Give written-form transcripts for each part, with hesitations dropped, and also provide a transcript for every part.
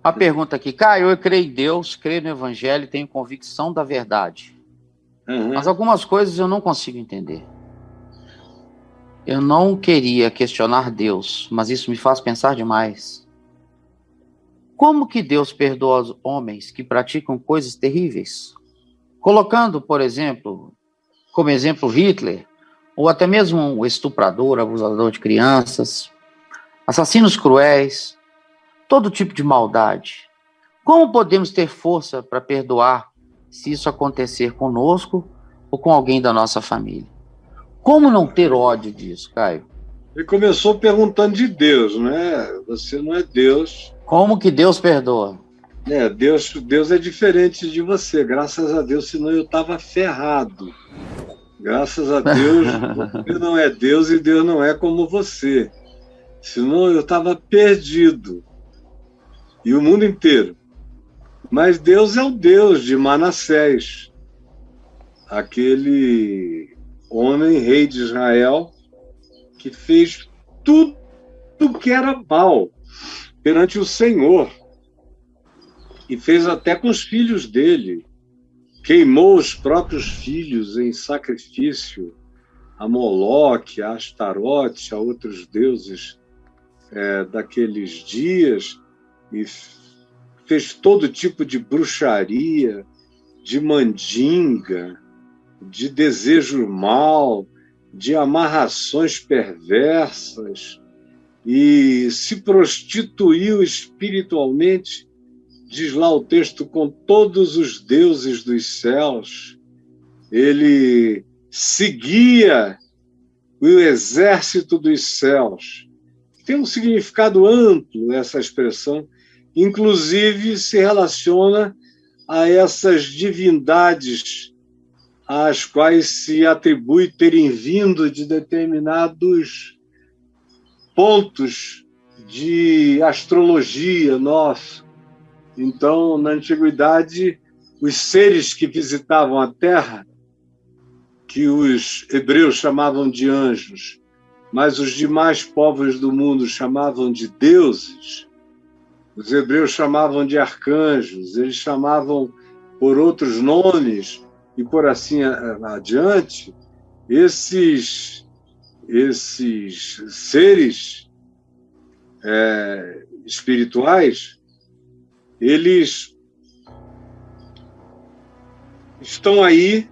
A pergunta aqui, Caio, eu creio em Deus, creio no Evangelho e tenho convicção da verdade. Mas algumas coisas eu não consigo entender. Eu não queria questionar Deus, mas isso me faz pensar demais. Como que Deus perdoa os homens que praticam coisas terríveis? Colocando, por exemplo, como exemplo Hitler, ou até mesmo um estuprador, abusador de crianças, assassinos cruéis, todo tipo de maldade. Como podemos ter força para perdoar se isso acontecer conosco ou com alguém da nossa família? Como não ter ódio disso, Caio? Ele começou perguntando de Deus, né? Você não é Deus. Como que Deus perdoa? Deus é diferente de você, graças a Deus, senão eu estava ferrado. Graças a Deus, você não é Deus e Deus não é como você. Senão eu estava perdido. E o mundo inteiro. Mas Deus é o Deus de Manassés, aquele homem, rei de Israel, que fez tudo que era mal perante o Senhor. E fez até com os filhos dele. Queimou os próprios filhos em sacrifício a Moloque, a Astarote, a outros deuses daqueles dias, e fez todo tipo de bruxaria, de mandinga, de desejo mal, de amarrações perversas, e se prostituiu espiritualmente, diz lá o texto, com todos os deuses dos céus. Ele seguia o exército dos céus. Tem um significado amplo essa expressão, inclusive se relaciona a essas divindades às quais se atribui terem vindo de determinados pontos de astrologia nossa. Então, na antiguidade, os seres que visitavam a Terra, que os hebreus chamavam de anjos, mas os demais povos do mundo chamavam de deuses, os hebreus chamavam de arcanjos, eles chamavam por outros nomes, e por assim adiante, esses seres espirituais, eles estão aí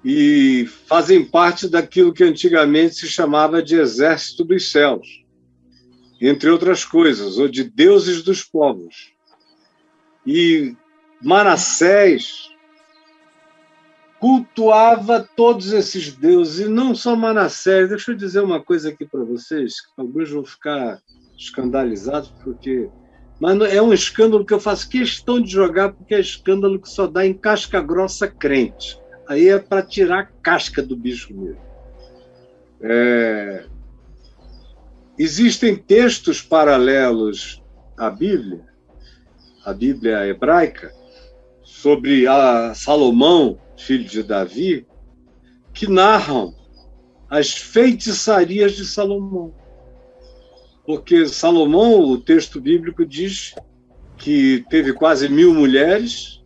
e fazem parte daquilo que antigamente se chamava de exército dos céus, entre outras coisas, ou de deuses dos povos. E Manassés cultuava todos esses deuses, e não só Manassés. Deixa eu dizer uma coisa aqui para vocês, que alguns vão ficar escandalizados, mas é um escândalo que eu faço questão de jogar, porque é escândalo que só dá em casca grossa crente. Aí é para tirar a casca do bicho mesmo. Existem textos paralelos à Bíblia hebraica, sobre Salomão, filho de Davi, que narram as feitiçarias de Salomão. Porque Salomão, o texto bíblico diz que teve quase 1000 mulheres,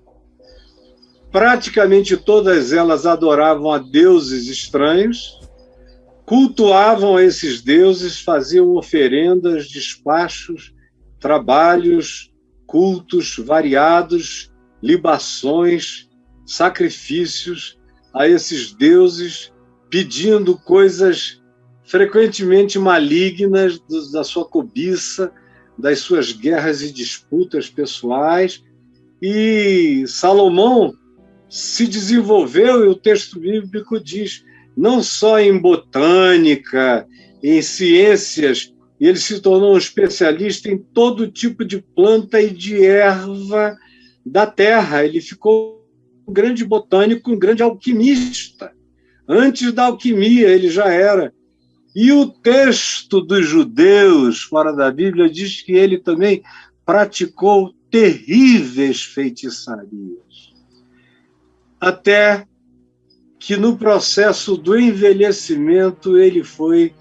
praticamente todas elas adoravam a deuses estranhos, cultuavam esses deuses, faziam oferendas, despachos, trabalhos, cultos variados, libações, sacrifícios a esses deuses, pedindo coisas frequentemente malignas da sua cobiça, das suas guerras e disputas pessoais. E Salomão se desenvolveu, e o texto bíblico diz, não só em botânica, em ciências, ele se tornou um especialista em todo tipo de planta e de erva da terra. Ele ficou um grande botânico, um grande alquimista. Antes da alquimia ele já era. E o texto dos judeus, fora da Bíblia, diz que ele também praticou terríveis feitiçarias. Até que no processo do envelhecimento ele foi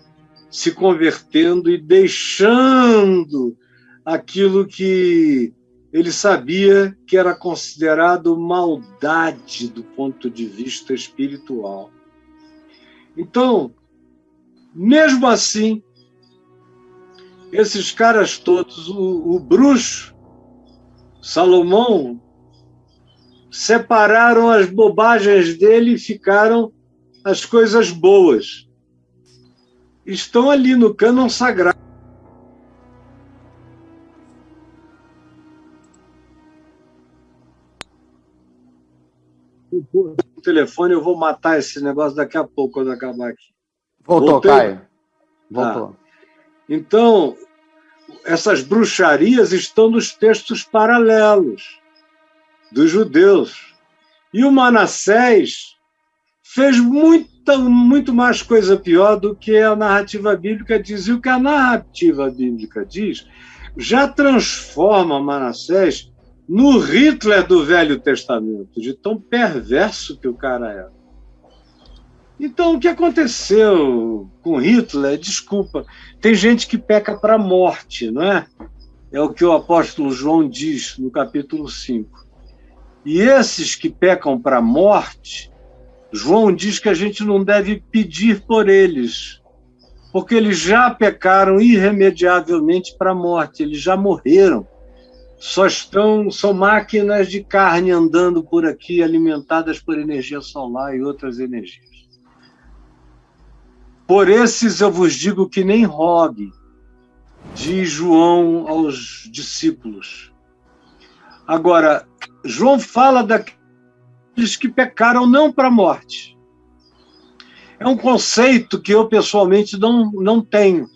se convertendo e deixando aquilo que ele sabia que era considerado maldade do ponto de vista espiritual. Então, mesmo assim, esses caras todos, o bruxo, Salomão, separaram as bobagens dele e ficaram as coisas boas. Estão ali no cânon sagrado. O telefone, eu vou matar esse negócio daqui a pouco, quando acabar aqui. Voltou, Caio. Voltou. Então, essas bruxarias estão nos textos paralelos dos judeus. E o Manassés fez muito mais coisa pior do que a narrativa bíblica diz. E o que a narrativa bíblica diz já transforma Manassés no Hitler do Velho Testamento, de tão perverso que o cara era. Então, o que aconteceu com Hitler? Desculpa, tem gente que peca para a morte, não é? É o que o apóstolo João diz no capítulo 5. E esses que pecam para a morte, João diz que a gente não deve pedir por eles, porque eles já pecaram irremediavelmente para a morte, eles já morreram. São máquinas de carne andando por aqui, alimentadas por energia solar e outras energias. Por esses eu vos digo que nem rogue, diz João aos discípulos. Agora, João fala daqueles que pecaram não para a morte. É um conceito que eu pessoalmente não tenho.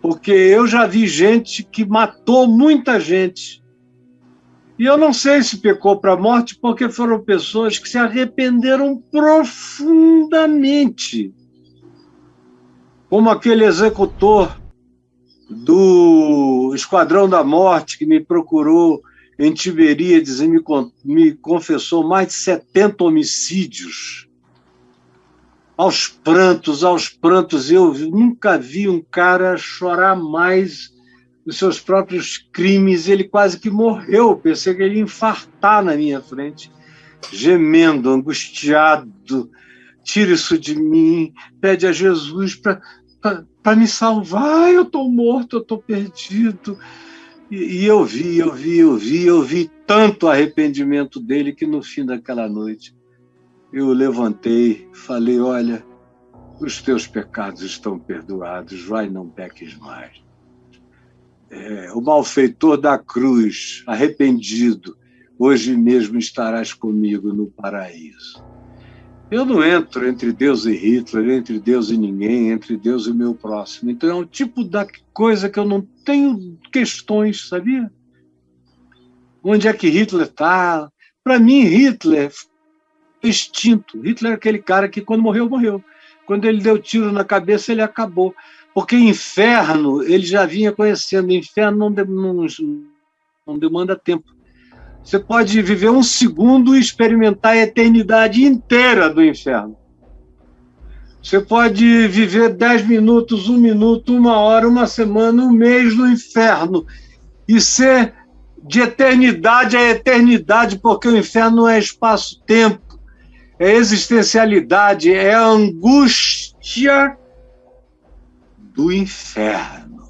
Porque eu já vi gente que matou muita gente. E eu não sei se pecou para a morte, porque foram pessoas que se arrependeram profundamente. Como aquele executor do Esquadrão da Morte que me procurou em Tiberíades e me confessou mais de 70 homicídios. Aos prantos, eu nunca vi um cara chorar mais dos seus próprios crimes. Ele quase que morreu, pensei que ele ia infartar na minha frente, gemendo, angustiado. Tira isso de mim, pede a Jesus para me salvar, eu estou morto, eu estou perdido. E eu vi tanto arrependimento dele que no fim daquela noite eu levantei, falei, olha, os teus pecados estão perdoados, vai, não peques mais. O malfeitor da cruz, arrependido, hoje mesmo estarás comigo no paraíso. Eu não entro entre Deus e Hitler, entre Deus e ninguém, entre Deus e meu próximo. Então é um tipo da coisa que eu não tenho questões, sabia? Onde é que Hitler está? Para mim, Hitler foi extinto. Hitler é aquele cara que quando morreu, morreu. Quando ele deu tiro na cabeça, ele acabou. Porque inferno, ele já vinha conhecendo. Inferno não demanda tempo. Você pode viver um segundo e experimentar a eternidade inteira do inferno. Você pode viver 10 minutos, 1 minuto, 1 hora, 1 semana, 1 mês no inferno e ser de eternidade a eternidade, porque o inferno não é espaço-tempo, é existencialidade, é a angústia do inferno.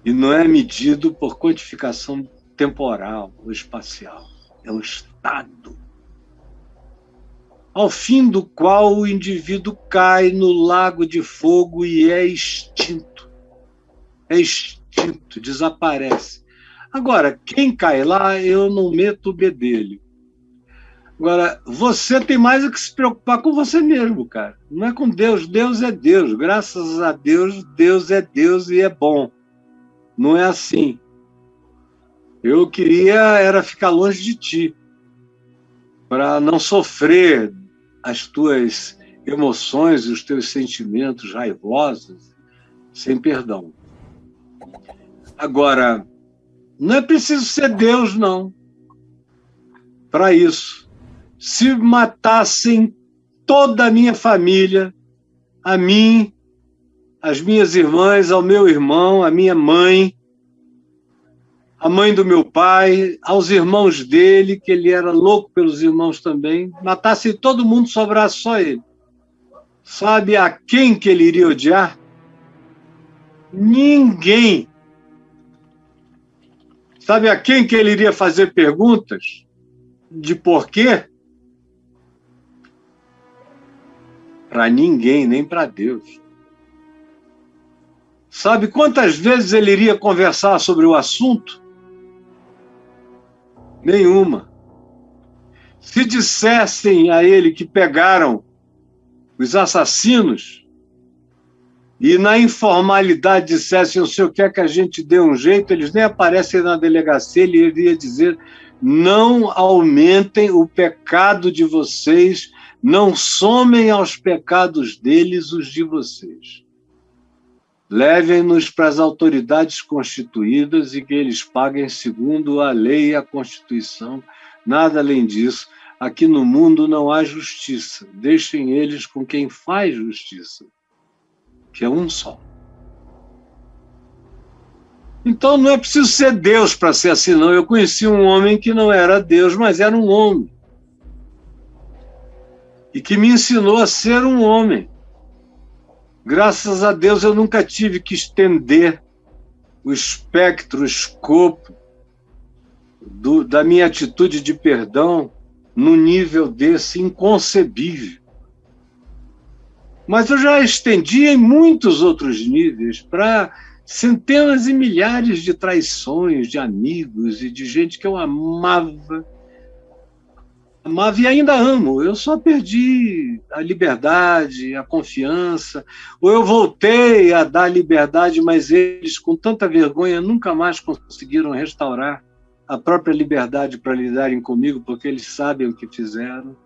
E não é medido por quantificação temporal ou espacial, é um estado ao fim do qual o indivíduo cai no lago de fogo e é extinto, desaparece. Agora, quem cai lá, eu não meto o bedelho. Agora, você tem mais o que se preocupar com você mesmo, cara. Não é com Deus. Deus é Deus. Graças a Deus, Deus é Deus e é bom. Não é assim. Eu queria era ficar longe de ti, para não sofrer as tuas emoções e os teus sentimentos raivosos sem perdão. Agora, não é preciso ser Deus, não, para isso. Se matassem toda a minha família, a mim às minhas irmãs, ao meu irmão, à minha mãe, à mãe do meu pai, aos irmãos dele, que ele era louco pelos irmãos também, matasse todo mundo, sobrasse só ele. Sabe a quem que ele iria odiar? Ninguém. Sabe a quem que ele iria fazer perguntas de porquê? Para ninguém, nem para Deus. Sabe quantas vezes ele iria conversar sobre o assunto? Nenhuma. Se dissessem a ele que pegaram os assassinos e na informalidade dissessem: o senhor quer que a gente dê um jeito, eles nem aparecem na delegacia, ele iria dizer: não aumentem o pecado de vocês, não somem aos pecados deles os de vocês. Levem-nos para as autoridades constituídas e que eles paguem segundo a lei e a Constituição. Nada além disso. Aqui no mundo não há justiça. Deixem eles com quem faz justiça, que é um só. Então não é preciso ser Deus para ser assim, não. Eu conheci um homem que não era Deus, mas era um homem. E que me ensinou a ser um homem. Graças a Deus eu nunca tive que estender o espectro, o escopo da minha atitude de perdão num nível desse inconcebível. Mas eu já estendi em muitos outros níveis para centenas e milhares de traições, de amigos e de gente que eu amava e ainda amo. Eu só perdi a liberdade, a confiança, ou eu voltei a dar liberdade, mas eles, com tanta vergonha, nunca mais conseguiram restaurar a própria liberdade para lidarem comigo, porque eles sabem o que fizeram.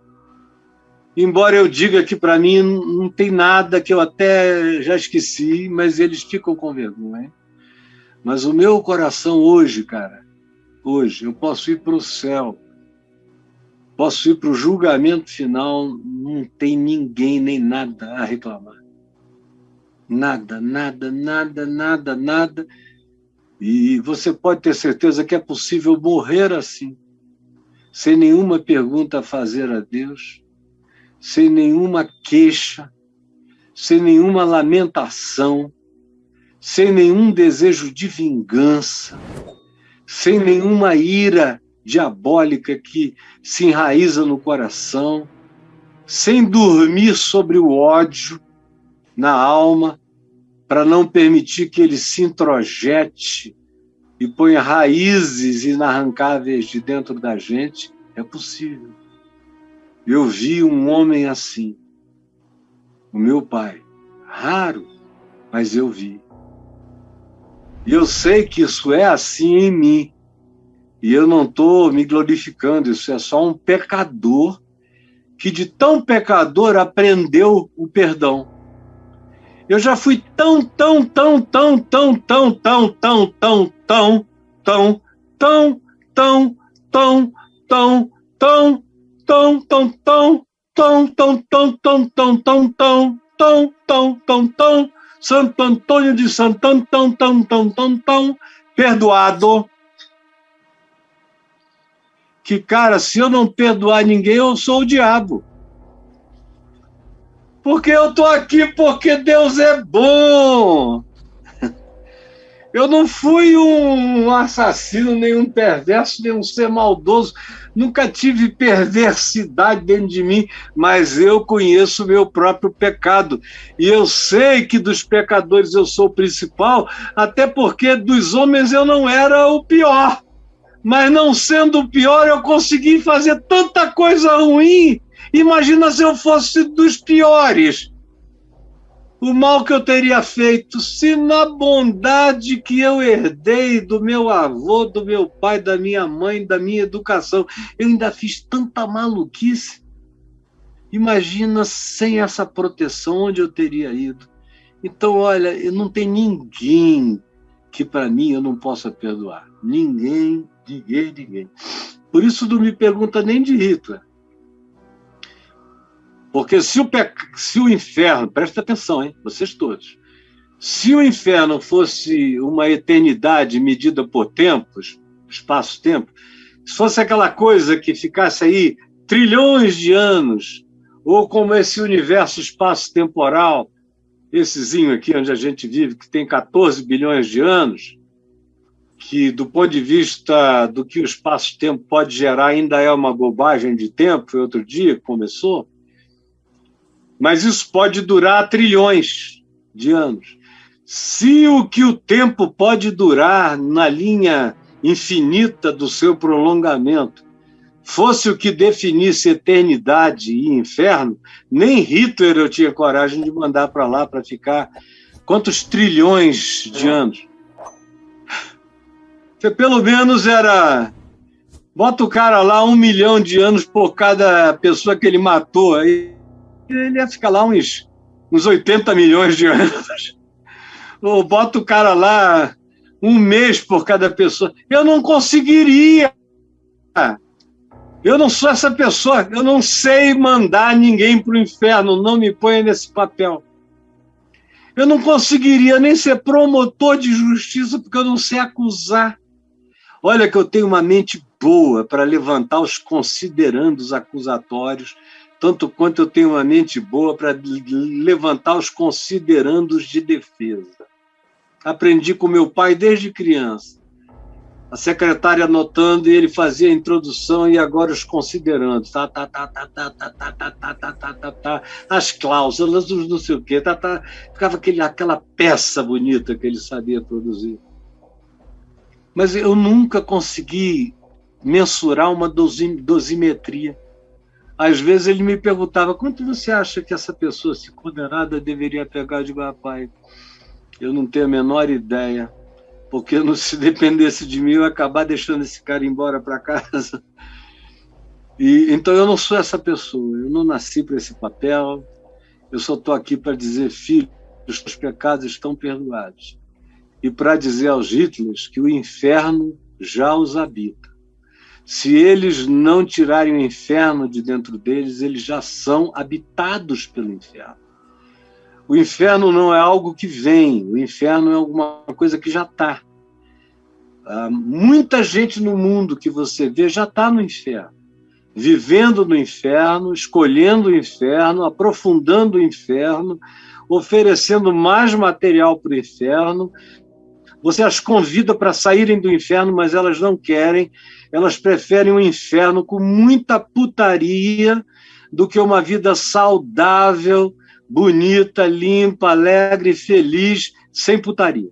Embora eu diga que para mim não tem nada, que eu até já esqueci, mas eles ficam com vergonha. Mas o meu coração hoje, cara, hoje, eu posso ir para o céu, posso ir para o julgamento final, não tem ninguém nem nada a reclamar. Nada, nada, nada, nada, nada. E você pode ter certeza que é possível morrer assim, sem nenhuma pergunta a fazer a Deus, sem nenhuma queixa, sem nenhuma lamentação, sem nenhum desejo de vingança, sem nenhuma ira diabólica que se enraiza no coração, sem dormir sobre o ódio na alma, para não permitir que ele se introjete e ponha raízes inarrancáveis de dentro da gente. É possível. Eu vi um homem assim, o meu pai. Raro, mas eu vi. E eu sei que isso é assim em mim. E eu não estou me glorificando, isso é só um pecador que de tão pecador aprendeu o perdão. Eu já fui tão Santo Antônio de Santão, perdoado, que, cara, se eu não perdoar ninguém, eu sou o diabo. Porque eu estou aqui porque Deus é bom. Eu não fui um assassino, nem um perverso, nem um ser maldoso. Nunca tive perversidade dentro de mim, mas eu conheço o meu próprio pecado. E eu sei que dos pecadores eu sou o principal, até porque dos homens eu não era o pior. Mas não sendo o pior, eu consegui fazer tanta coisa ruim. Imagina se eu fosse dos piores. O mal que eu teria feito, se na bondade que eu herdei do meu avô, do meu pai, da minha mãe, da minha educação, eu ainda fiz tanta maluquice. Imagina sem essa proteção onde eu teria ido. Então, olha, não tem ninguém que para mim eu não possa perdoar. Ninguém. Por isso não me pergunta nem de Hitler. Porque se o inferno, presta atenção, hein, vocês todos, Se o inferno fosse uma eternidade medida por tempos, espaço-tempo, se fosse aquela coisa que ficasse aí trilhões de anos, ou como esse universo espaço-temporal, essezinho aqui onde a gente vive, que tem 14 bilhões de anos, que do ponto de vista do que o espaço-tempo pode gerar ainda é uma bobagem de tempo, foi outro dia que começou, mas isso pode durar trilhões de anos. Se o que o tempo pode durar na linha infinita do seu prolongamento fosse o que definisse eternidade e inferno, nem Hitler eu tinha coragem de mandar para lá para ficar quantos trilhões de anos. Pelo menos era... Bota o cara lá 1 milhão de anos por cada pessoa que ele matou, aí ele ia ficar lá uns 80 milhões de anos. Ou bota o cara lá 1 mês por cada pessoa. Eu não conseguiria. Eu não sou essa pessoa. Eu não sei mandar ninguém para o inferno. Não me ponha nesse papel. Eu não conseguiria nem ser promotor de justiça, porque eu não sei acusar. Olha que eu tenho uma mente boa para levantar os considerandos acusatórios, tanto quanto eu tenho uma mente boa para levantar os considerandos de defesa. Aprendi com meu pai desde criança. A secretária anotando e ele fazia a introdução e agora os considerandos. As cláusulas, os não sei o quê. Ficava aquela peça bonita que ele sabia produzir. Mas eu nunca consegui mensurar uma dosimetria. Às vezes ele me perguntava: quanto você acha que essa pessoa, se condenada, deveria pegar? Eu digo: pai, eu não tenho a menor ideia, porque se dependesse de mim, eu ia acabar deixando esse cara embora para casa. Então eu não sou essa pessoa, eu não nasci para esse papel, eu só estou aqui para dizer: filhos, os pecados estão perdoados. E para dizer aos Hitlers que o inferno já os habita. Se eles não tirarem o inferno de dentro deles, eles já são habitados pelo inferno. O inferno não é algo que vem, o inferno é alguma coisa que já está. Muita gente no mundo que você vê já está no inferno, vivendo no inferno, escolhendo o inferno, aprofundando o inferno, oferecendo mais material para o inferno. Você as convida para saírem do inferno, mas elas não querem. Elas preferem um inferno com muita putaria do que uma vida saudável, bonita, limpa, alegre, feliz, sem putaria.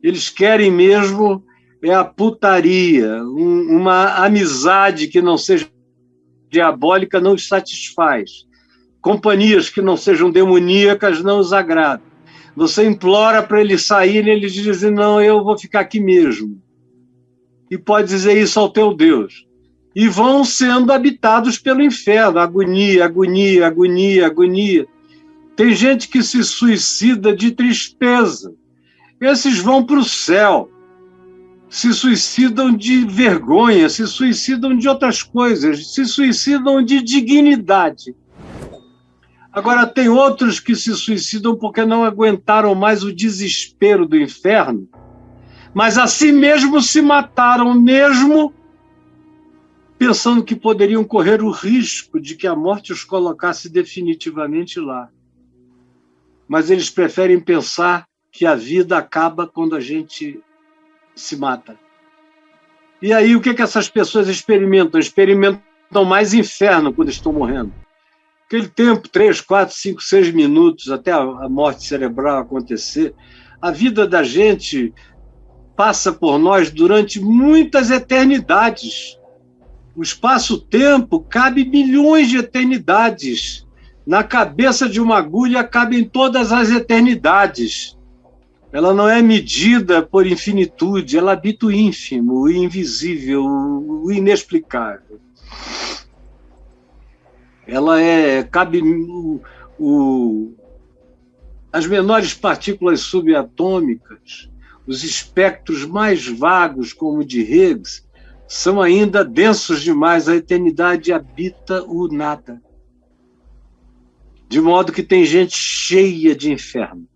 Eles querem mesmo a putaria, uma amizade que não seja diabólica não os satisfaz. Companhias que não sejam demoníacas não os agradam. Você implora para eles saírem, eles dizem: não, eu vou ficar aqui mesmo. E pode dizer isso ao teu Deus. E vão sendo habitados pelo inferno. Agonia, agonia, agonia, agonia. Tem gente que se suicida de tristeza. Esses vão para o céu. Se suicidam de vergonha, se suicidam de outras coisas, se suicidam de dignidade. Agora, tem outros que se suicidam porque não aguentaram mais o desespero do inferno, mas a si mesmo se mataram, mesmo pensando que poderiam correr o risco de que a morte os colocasse definitivamente lá. Mas eles preferem pensar que a vida acaba quando a gente se mata. E aí, o que essas pessoas experimentam? Experimentam mais inferno quando estão morrendo. Aquele tempo, 3, 4, 5, 6 minutos, até a morte cerebral acontecer, a vida da gente passa por nós durante muitas eternidades. O espaço-tempo cabe milhões de eternidades. Na cabeça de uma agulha cabem todas as eternidades. Ela não é medida por infinitude, ela habita o ínfimo, o invisível, o inexplicável. Ela cabe as menores partículas subatômicas, os espectros mais vagos, como o de Higgs, são ainda densos demais. A eternidade habita o nada. De modo que tem gente cheia de inferno.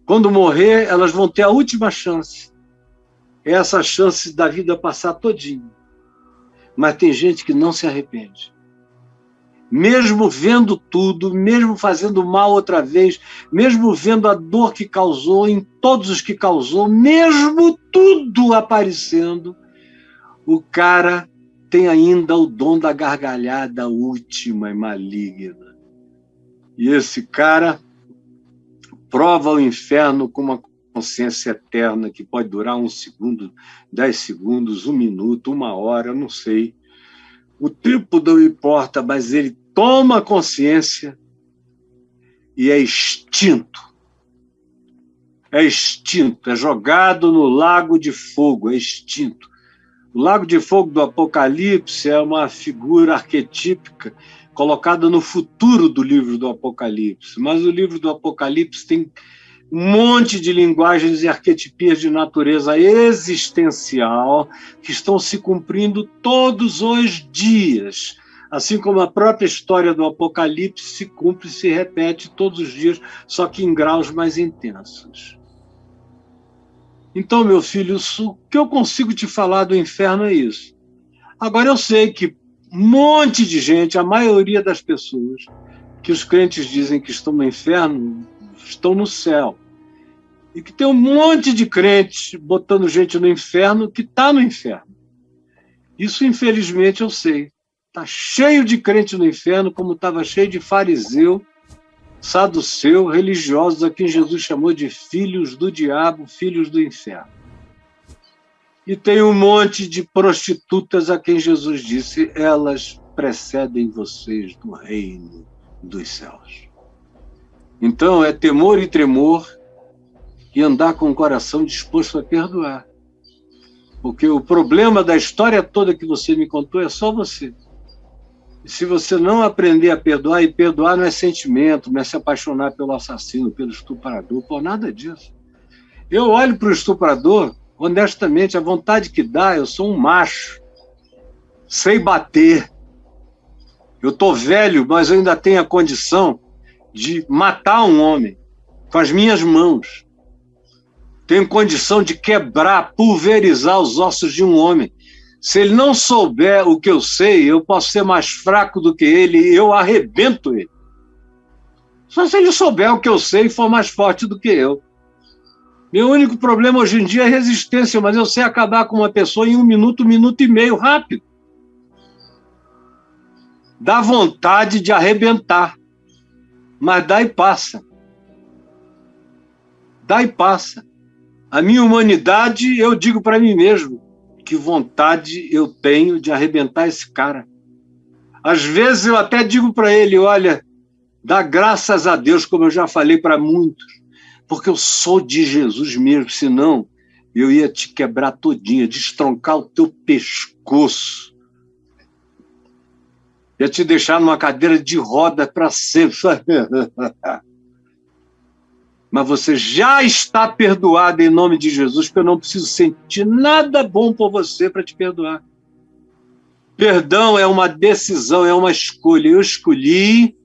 Quando morrer, elas vão ter a última chance. É essa chance da vida passar todinha. Mas tem gente que não se arrepende. Mesmo vendo tudo, mesmo fazendo mal outra vez, mesmo vendo a dor que causou em todos os que causou, mesmo tudo aparecendo, o cara tem ainda o dom da gargalhada última e maligna. E esse cara prova o inferno com uma consciência eterna que pode durar 1 segundo, 10 segundos, 1 minuto, 1 hora, não sei. O tempo não importa, mas ele toma consciência e é extinto. É extinto, é jogado no lago de fogo, é extinto. O lago de fogo do Apocalipse é uma figura arquetípica colocada no futuro do livro do Apocalipse. Mas o livro do Apocalipse tem um monte de linguagens e arquetipias de natureza existencial que estão se cumprindo todos os dias, assim como a própria história do Apocalipse se cumpre e se repete todos os dias, só que em graus mais intensos. Então, meu filho, o que eu consigo te falar do inferno é isso. Agora, eu sei que um monte de gente, a maioria das pessoas, que os crentes dizem que estão no inferno, estão no céu. E que tem um monte de crentes botando gente no inferno que está no inferno. Isso, infelizmente, eu sei. Está cheio de crente no inferno, como estava cheio de fariseu, saduceu, religiosos, a quem Jesus chamou de filhos do diabo, filhos do inferno. E tem um monte de prostitutas a quem Jesus disse, elas precedem vocês no reino dos céus. Então, é temor e tremor e andar com o coração disposto a perdoar. Porque o problema da história toda que você me contou é só você. E se você não aprender a perdoar, e perdoar não é sentimento, não é se apaixonar pelo assassino, pelo estuprador, por nada disso. Eu olho para o estuprador, honestamente, a vontade que dá, eu sou um macho, sei bater. Eu estou velho, mas eu ainda tenho a condição de matar um homem com as minhas mãos. Tenho condição de quebrar, pulverizar os ossos de um homem. Se ele não souber o que eu sei, eu posso ser mais fraco do que ele e eu arrebento ele. Só se ele souber o que eu sei e for mais forte do que eu. Meu único problema hoje em dia é resistência, mas eu sei acabar com uma pessoa em 1 minuto, 1 minuto e meio, rápido. Dá vontade de arrebentar, mas dá e passa. Dá e passa. A minha humanidade, eu digo para mim mesmo, que vontade eu tenho de arrebentar esse cara. Às vezes eu até digo para ele, olha, dá graças a Deus, como eu já falei para muitos, porque eu sou de Jesus mesmo, senão eu ia te quebrar todinha, destroncar o teu pescoço, ia te deixar numa cadeira de roda para sempre. Mas você já está perdoado em nome de Jesus, porque eu não preciso sentir nada bom por você para te perdoar. Perdão é uma decisão, é uma escolha. Eu escolhi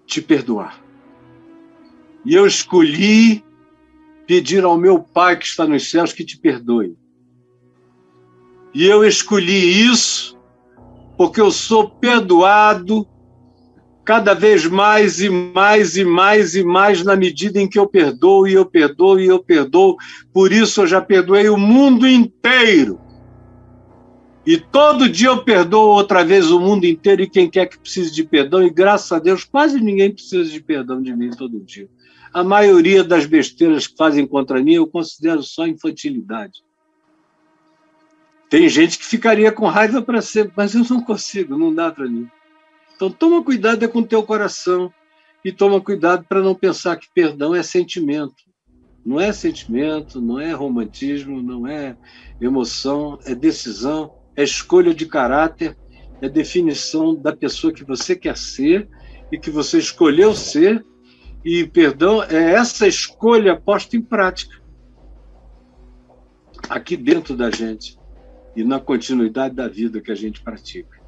te perdoar. E eu escolhi pedir ao meu Pai que está nos céus que te perdoe. E eu escolhi isso porque eu sou perdoado cada vez mais e mais e mais e mais na medida em que eu perdoo e eu perdoo e eu perdoo. Por isso eu já perdoei o mundo inteiro. E todo dia eu perdoo outra vez o mundo inteiro e quem quer que precise de perdão. E graças a Deus quase ninguém precisa de perdão de mim todo dia. A maioria das besteiras que fazem contra mim eu considero só infantilidade. Tem gente que ficaria com raiva para sempre, mas eu não consigo, não dá para mim. Então, toma cuidado com o teu coração e toma cuidado para não pensar que perdão é sentimento. Não é sentimento, não é romantismo, não é emoção, é decisão, é escolha de caráter, é definição da pessoa que você quer ser e que você escolheu ser, e perdão é essa escolha posta em prática aqui dentro da gente e na continuidade da vida que a gente pratica.